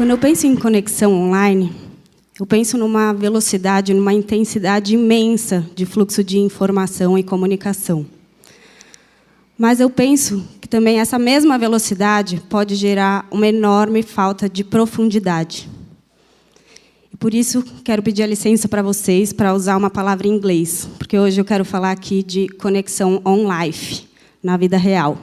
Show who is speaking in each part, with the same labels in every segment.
Speaker 1: Quando eu penso em conexão online, eu penso numa velocidade, numa intensidade imensa de fluxo de informação e comunicação. Mas eu penso que também essa mesma velocidade pode gerar uma enorme falta de profundidade. E por isso, quero pedir a licença para vocês para usar uma palavra em inglês, porque hoje eu quero falar aqui de conexão on-life, na vida real.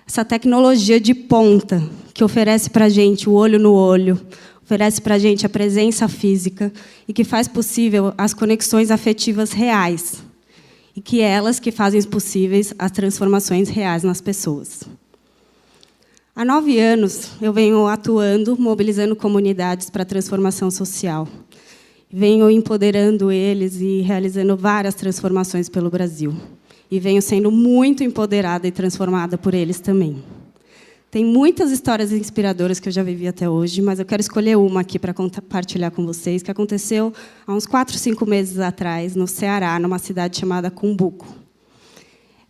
Speaker 1: Essa tecnologia de ponta que oferece para a gente o olho no olho, oferece para a gente a presença física e que faz possível as conexões afetivas reais. E que é elas que fazem possíveis as transformações reais nas pessoas. Há 9 anos, eu venho atuando, mobilizando comunidades para a transformação social. Venho empoderando eles e realizando várias transformações pelo Brasil. E venho sendo muito empoderada e transformada por eles também. Tem muitas histórias inspiradoras que eu já vivi até hoje, mas eu quero escolher uma aqui para compartilhar com vocês, que aconteceu há uns 4, 5 meses atrás, no Ceará, numa cidade chamada Cumbuco.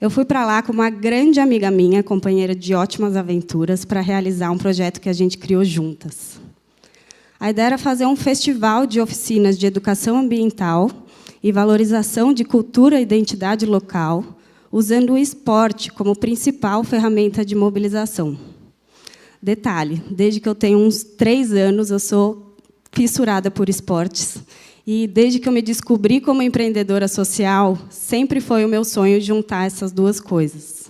Speaker 1: Eu fui para lá com uma grande amiga minha, companheira de ótimas aventuras, para realizar um projeto que a gente criou juntas. A ideia era fazer um festival de oficinas de educação ambiental e valorização de cultura e identidade local, usando o esporte como principal ferramenta de mobilização. Detalhe, desde que eu tenho uns 3 anos, eu sou fissurada por esportes. E, desde que eu me descobri como empreendedora social, sempre foi o meu sonho juntar essas duas coisas.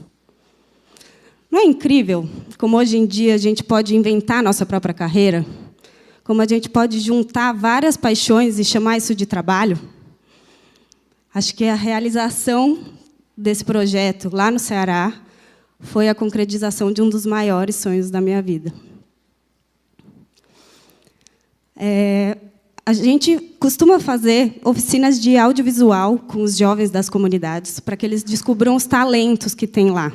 Speaker 1: Não é incrível como, hoje em dia, a gente pode inventar a nossa própria carreira? Como a gente pode juntar várias paixões e chamar isso de trabalho? Acho que a realização desse projeto, lá no Ceará, foi a concretização de um dos maiores sonhos da minha vida. A gente costuma fazer oficinas de audiovisual com os jovens das comunidades, para que eles descubram os talentos que tem lá.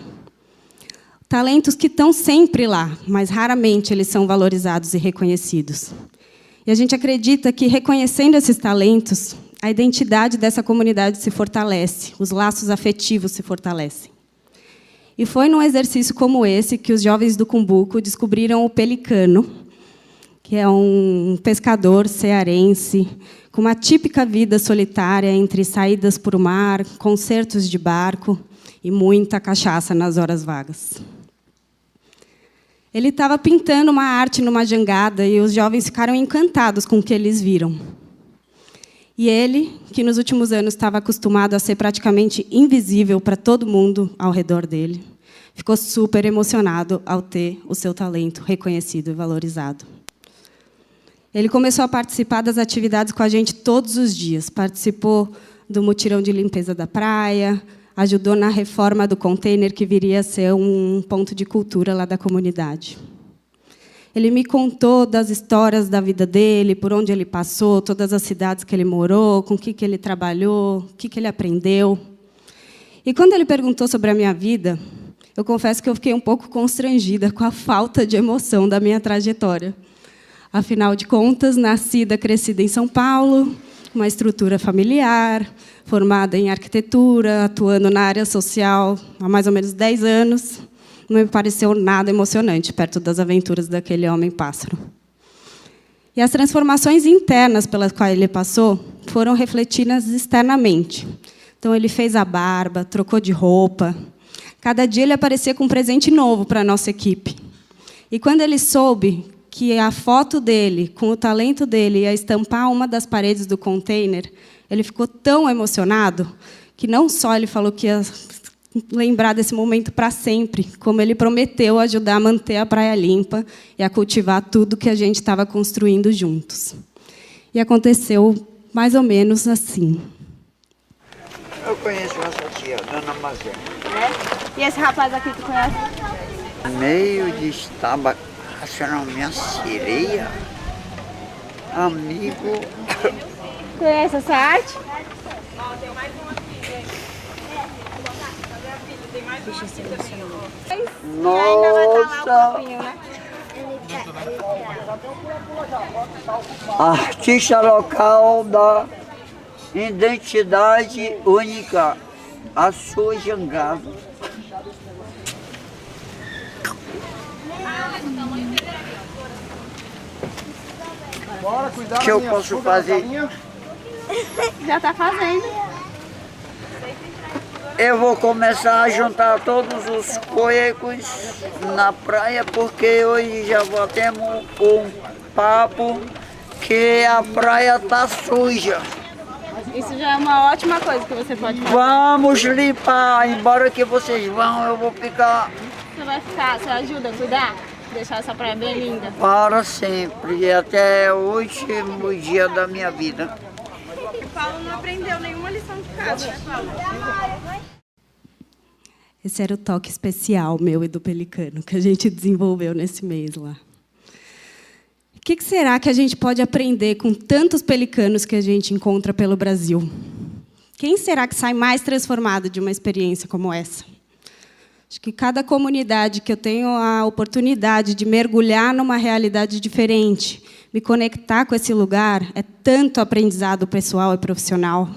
Speaker 1: Talentos que estão sempre lá, mas raramente eles são valorizados e reconhecidos. E a gente acredita que, reconhecendo esses talentos, a identidade dessa comunidade se fortalece, os laços afetivos se fortalecem. E foi num exercício como esse que os jovens do Cumbuco descobriram o Pelicano, que é um pescador cearense, com uma típica vida solitária entre saídas para o mar, concertos de barco e muita cachaça nas horas vagas. Ele estava pintando uma arte numa jangada e os jovens ficaram encantados com o que eles viram. E ele, que nos últimos anos estava acostumado a ser praticamente invisível para todo mundo ao redor dele, ficou super emocionado ao ter o seu talento reconhecido e valorizado. Ele começou a participar das atividades com a gente todos os dias. Participou do mutirão de limpeza da praia, ajudou na reforma do container, que viria a ser um ponto de cultura lá da comunidade. Ele me contou das histórias da vida dele, por onde ele passou, todas as cidades que ele morou, com o que ele trabalhou, o que ele aprendeu. E, quando ele perguntou sobre a minha vida, eu confesso que eu fiquei um pouco constrangida com a falta de emoção da minha trajetória. Afinal de contas, nascida, crescida em São Paulo, uma estrutura familiar, formada em arquitetura, atuando na área social há mais ou menos 10 anos, não me pareceu nada emocionante perto das aventuras daquele homem-pássaro. E as transformações internas pelas quais ele passou foram refletidas externamente. Então, ele fez a barba, trocou de roupa. Cada dia ele aparecia com um presente novo para a nossa equipe. E, quando ele soube que a foto dele, com o talento dele, ia estampar uma das paredes do container, ele ficou tão emocionado que não só ele falou que ia lembrar desse momento para sempre, como ele prometeu ajudar a manter a praia limpa e a cultivar tudo que a gente estava construindo juntos. E aconteceu mais ou menos assim.
Speaker 2: Eu conheço essa tia, Dona Mazé.
Speaker 3: E esse rapaz aqui, tu conhece?
Speaker 2: Meio de estaba, achando minha sereia, amigo.
Speaker 3: Conhece essa arte?
Speaker 2: Nossa! Artista local da identidade única, a sua jangada. que eu posso fazer.
Speaker 3: Já tá fazendo.
Speaker 2: Eu vou começar a juntar todos os cuecos na praia, porque hoje já batemos um papo que a praia tá suja.
Speaker 3: Isso já é uma ótima coisa que você pode fazer.
Speaker 2: Vamos limpar, embora que vocês vão, eu vou ficar
Speaker 3: Você vai ficar, você ajuda a cuidar? Deixar essa praia bem linda.
Speaker 2: para sempre, e até o último dia da minha vida.
Speaker 3: O Paulo não aprendeu nenhuma lição de casa, né, Paulo?
Speaker 1: Esse era o toque especial meu e do Pelicano, que a gente desenvolveu nesse mês lá. O que será que a gente pode aprender com tantos pelicanos que a gente encontra pelo Brasil? Quem será que sai mais transformado de uma experiência como essa? Acho que cada comunidade que eu tenho a oportunidade de mergulhar numa realidade diferente, me conectar com esse lugar, é tanto aprendizado pessoal e profissional.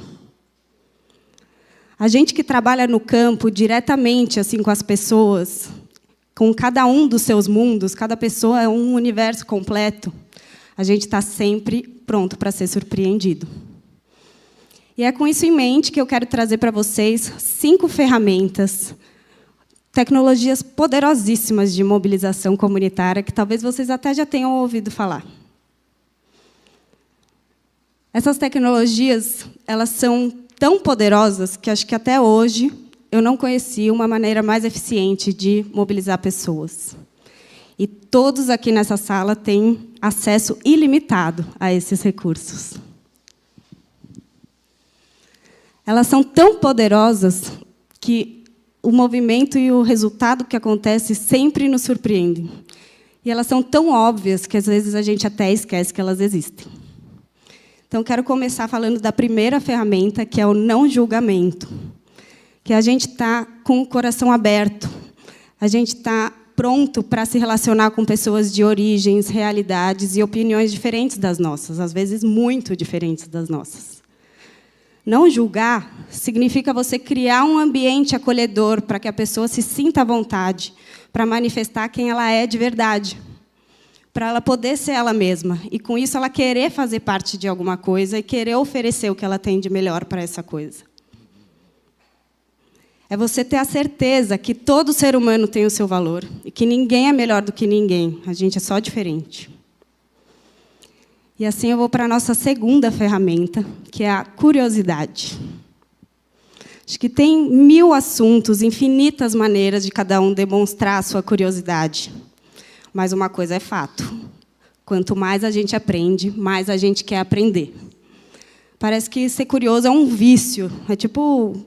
Speaker 1: A gente que trabalha no campo, diretamente assim com as pessoas, com cada um dos seus mundos, cada pessoa é um universo completo, a gente está sempre pronto para ser surpreendido. E é com isso em mente que eu quero trazer para vocês 5 ferramentas, tecnologias poderosíssimas de mobilização comunitária, que talvez vocês até já tenham ouvido falar. Essas tecnologias, elas são tão poderosas que acho que até hoje eu não conheci uma maneira mais eficiente de mobilizar pessoas. E todos aqui nessa sala têm acesso ilimitado a esses recursos. Elas são tão poderosas que o movimento e o resultado que acontece sempre nos surpreendem. E elas são tão óbvias que, às vezes, a gente até esquece que elas existem. Então, quero começar falando da primeira ferramenta, que é o não julgamento. Que a gente está com o coração aberto, a gente está pronto para se relacionar com pessoas de origens, realidades e opiniões diferentes das nossas, às vezes muito diferentes das nossas. Não julgar significa você criar um ambiente acolhedor para que a pessoa se sinta à vontade, para manifestar quem ela é de verdade, para ela poder ser ela mesma, e, com isso, ela querer fazer parte de alguma coisa e querer oferecer o que ela tem de melhor para essa coisa. É você ter a certeza que todo ser humano tem o seu valor e que ninguém é melhor do que ninguém, a gente é só diferente. E assim eu vou para a nossa segunda ferramenta, que é a curiosidade. Acho que tem 1000 assuntos, infinitas maneiras de cada um demonstrar a sua curiosidade. Mas uma coisa é fato. Quanto mais a gente aprende, mais a gente quer aprender. Parece que ser curioso é um vício. É tipo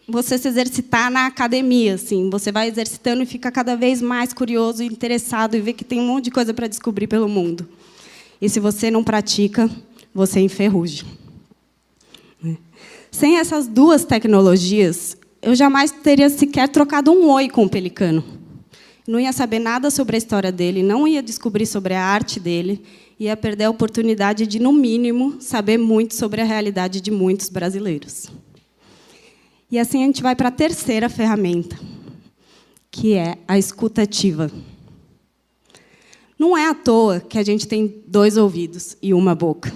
Speaker 1: você se exercitar na academia. Assim. Você vai exercitando e fica cada vez mais curioso e interessado e vê que tem um monte de coisa para descobrir pelo mundo. E, se você não pratica, você enferruja. Sem essas 2 tecnologias, eu jamais teria sequer trocado um oi com o Pelicano. Não ia saber nada sobre a história dele, não ia descobrir sobre a arte dele, ia perder a oportunidade de, no mínimo, saber muito sobre a realidade de muitos brasileiros. E assim a gente vai para a terceira ferramenta, que é a escuta ativa. Não é à toa que a gente tem 2 ouvidos e uma boca.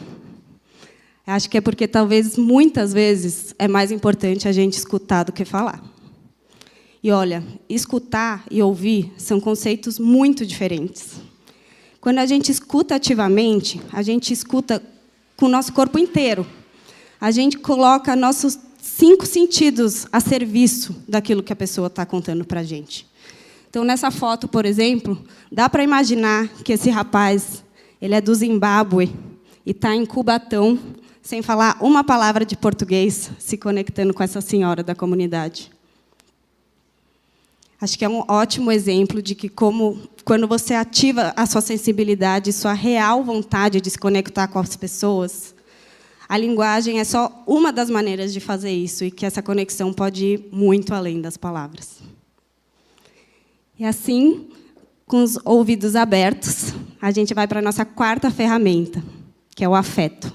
Speaker 1: Acho que é porque, talvez, muitas vezes, é mais importante a gente escutar do que falar. E, olha, escutar e ouvir são conceitos muito diferentes. Quando a gente escuta ativamente, a gente escuta com o nosso corpo inteiro. A gente coloca nossos 5 sentidos a serviço daquilo que a pessoa está contando para a gente. Então, nessa foto, por exemplo, dá para imaginar que esse rapaz ele é do Zimbábue e está em Cubatão, sem falar uma palavra de português, se conectando com essa senhora da comunidade. Acho que é um ótimo exemplo de que, quando você ativa a sua sensibilidade, sua real vontade de se conectar com as pessoas, a linguagem é só uma das maneiras de fazer isso, e que essa conexão pode ir muito além das palavras. E assim, com os ouvidos abertos, a gente vai para a nossa 4ª ferramenta, que é o afeto.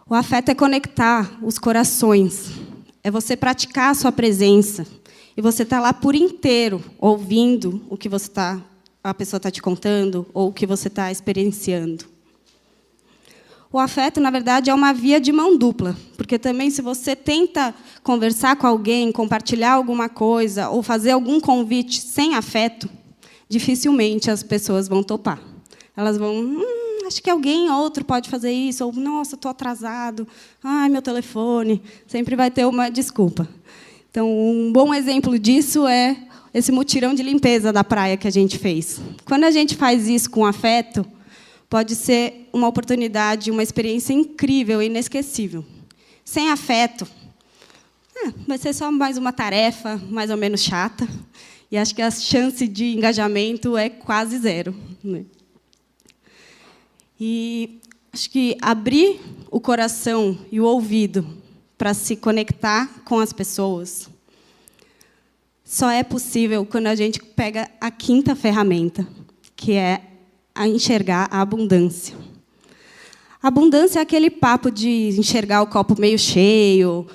Speaker 1: O afeto é conectar os corações, é você praticar a sua presença, e você está lá por inteiro, ouvindo o que você está a pessoa está te contando ou o que você está experienciando. O afeto, na verdade, é uma via de mão dupla, porque também, se você tenta conversar com alguém, compartilhar alguma coisa ou fazer algum convite sem afeto, dificilmente as pessoas vão topar. Elas vão, acho que alguém outro pode fazer isso, ou, nossa, estou atrasado, ai, meu telefone, sempre vai ter uma desculpa. Então, um bom exemplo disso é esse mutirão de limpeza da praia que a gente fez. Quando a gente faz isso com afeto, pode ser uma oportunidade, uma experiência incrível, inesquecível. Sem afeto, vai ser só mais uma tarefa, mais ou menos chata, e acho que a chance de engajamento é quase zero, né? E acho que abrir o coração e o ouvido para se conectar com as pessoas só é possível quando a gente pega a quinta ferramenta, que é a enxergar a abundância. A abundância é aquele papo de enxergar o copo meio cheio,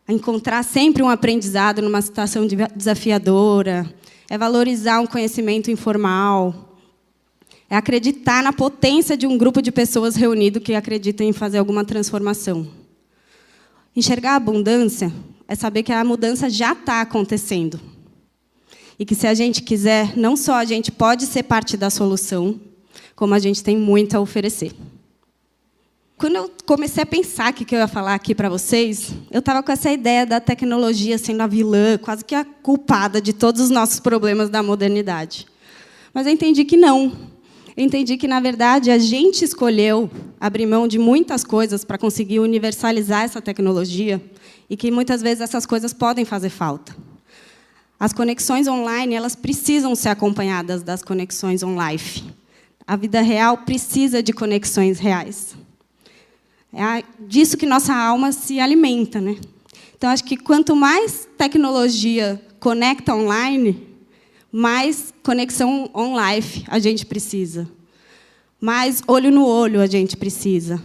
Speaker 1: encontrar sempre um aprendizado numa situação desafiadora, é valorizar um conhecimento informal, é acreditar na potência de um grupo de pessoas reunido que acreditam em fazer alguma transformação. Enxergar a abundância é saber que a mudança já está acontecendo. E que, se a gente quiser, não só a gente pode ser parte da solução, como a gente tem muito a oferecer. Quando eu comecei a pensar o que eu ia falar aqui para vocês, eu estava com essa ideia da tecnologia sendo a vilã, quase que a culpada de todos os nossos problemas da modernidade. Mas eu entendi que não. Eu entendi que, na verdade, a gente escolheu abrir mão de muitas coisas para conseguir universalizar essa tecnologia e que, muitas vezes, essas coisas podem fazer falta. As conexões online, elas precisam ser acompanhadas das conexões on-life. A vida real precisa de conexões reais. É disso que nossa alma se alimenta, né? Então, acho que quanto mais tecnologia conecta online, mais conexão on-life a gente precisa. Mais olho no olho a gente precisa.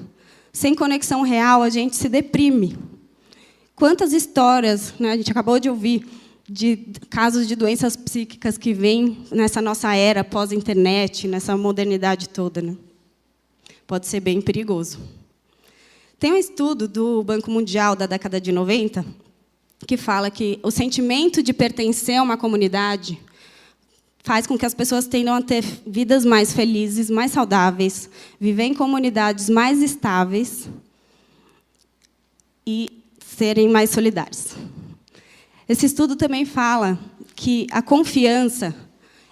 Speaker 1: Sem conexão real, a gente se deprime. Quantas histórias, né, a gente acabou de ouvir, de casos de doenças psíquicas que vêm nessa nossa era pós-internet, nessa modernidade toda, né? Pode ser bem perigoso. Tem um estudo do Banco Mundial da década de 90 que fala que o sentimento de pertencer a uma comunidade faz com que as pessoas tendam a ter vidas mais felizes, mais saudáveis, viver em comunidades mais estáveis e serem mais solidários. Esse estudo também fala que a confiança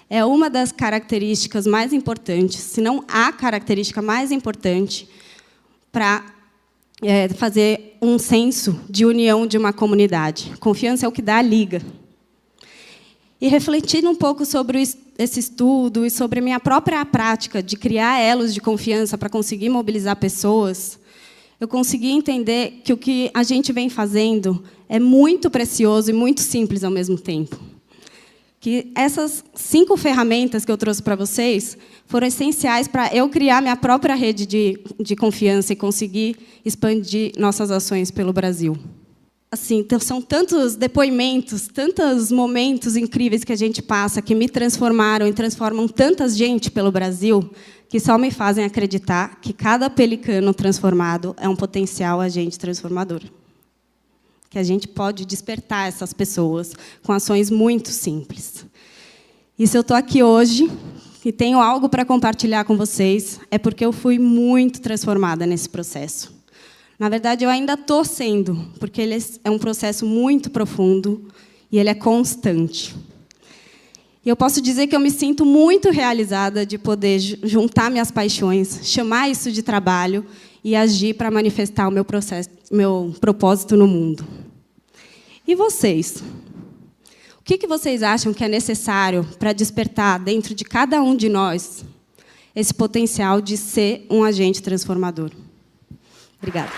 Speaker 1: é uma das características mais importantes, se não a característica mais importante, para fazer um senso de união de uma comunidade. Confiança é o que dá a liga. E refletindo um pouco sobre esse estudo e sobre a minha própria prática de criar elos de confiança para conseguir mobilizar pessoas, eu consegui entender que o que a gente vem fazendo é muito precioso e muito simples ao mesmo tempo. Que essas 5 ferramentas que eu trouxe para vocês foram essenciais para eu criar minha própria rede de confiança e conseguir expandir nossas ações pelo Brasil. Assim, então, são tantos depoimentos, tantos momentos incríveis que a gente passa, que me transformaram e transformam tanta gente pelo Brasil, que só me fazem acreditar que cada pelicano transformado é um potencial agente transformador. Que a gente pode despertar essas pessoas com ações muito simples. E se eu estou aqui hoje e tenho algo para compartilhar com vocês, é porque eu fui muito transformada nesse processo. Na verdade, eu ainda estou sendo, porque ele é um processo muito profundo e ele é constante. E eu posso dizer que eu me sinto muito realizada de poder juntar minhas paixões, chamar isso de trabalho e agir para manifestar o meu propósito no mundo. E vocês? O que vocês acham que é necessário para despertar dentro de cada um de nós esse potencial de ser um agente transformador? Obrigada.